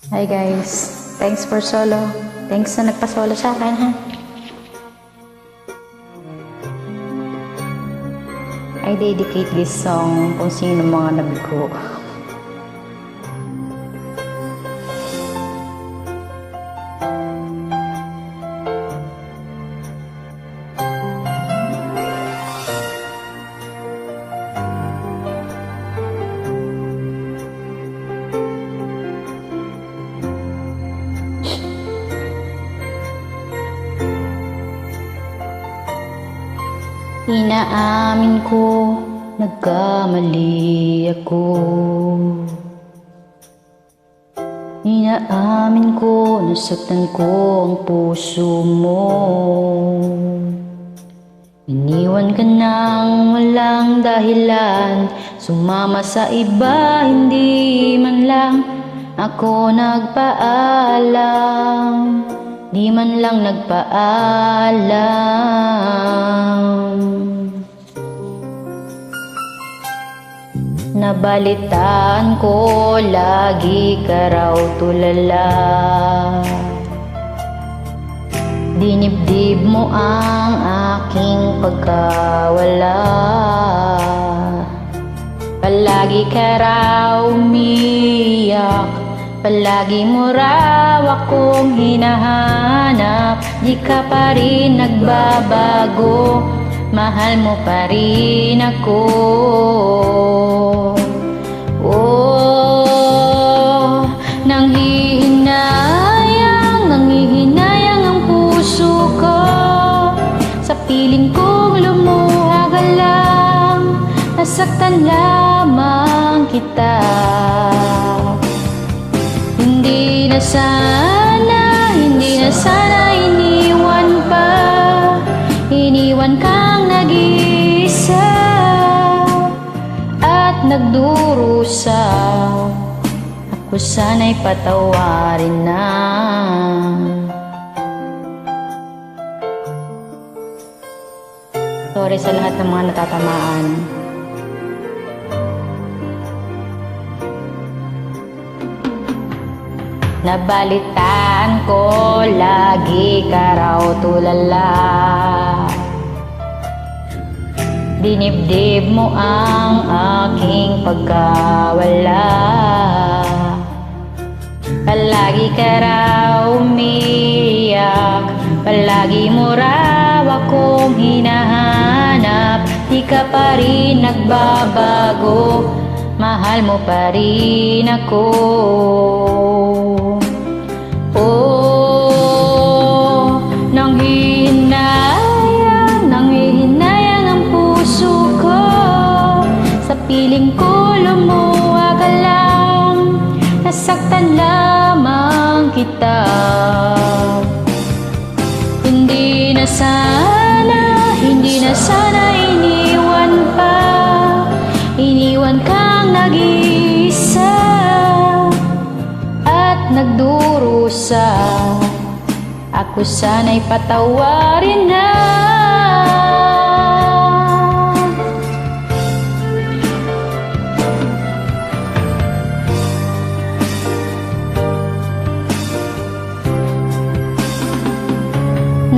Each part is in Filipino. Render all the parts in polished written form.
Hi guys, thanks for solo. Thanks sa nagpa-solo sa akin ha. I dedicate this song kung sino mga nabigo. Inaamin ko, nagkamali ako. Inaamin ko, nasaktan ko ang puso mo. Iniwan ka nang walang dahilan, sumama sa iba, hindi man lang ako nagpaalam. Di man lang nagpaalam. Nabalitaan ko, lagi ka raw tulala. Dinibdib mo ang aking pagkawala. Palagi ka raw umiyak, palagi mo raw akong hinahanap. Di ka pa rin nagbabago, mahal mo pa rin ako. Oh, nanghihinayang ang puso ko. Sa piling kong lumuha ka lang, nasaktan lamang kita. Hindi na sana iniwan pa. Iniwan kang nag-iisa at nagdurusa. Ako sana'y patawarin na. Sorry sa lahat ng mga natatamaan. Nabalitaan ko, lagi ka raw tulala. Dinibdib mo ang aking pagkawala. Palagi ka raw umiyak, palagi mo raw akong hinahanap. Di ka pa rin nagbabago, mahal mo pa rin ako. Oh, nanghihinayang ang puso ko. Sa piling ko lumuha ka lang, nasaktan lamang kita. Hindi na sana iniwan pa. Iniwan kang nag-iisa at nagdurusa. Ako sana'y patawarin na.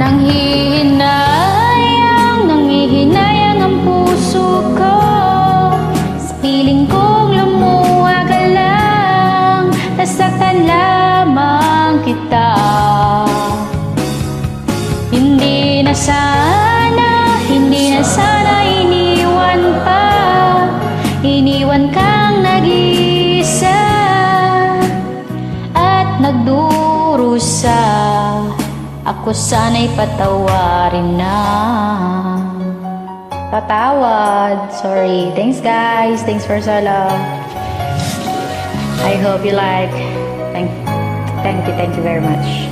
Nanghihinayang ang puso ko. Sa piling kong lumuha ka lang, nasaktan lamang kita. Hindi na sana iniwan pa. Iniwan kang nag-iisa at nagdurusa. Ako sana'y patawarin na. Patawad. Sorry. Thanks guys. Thanks for solo. I hope you like. Thank you very much.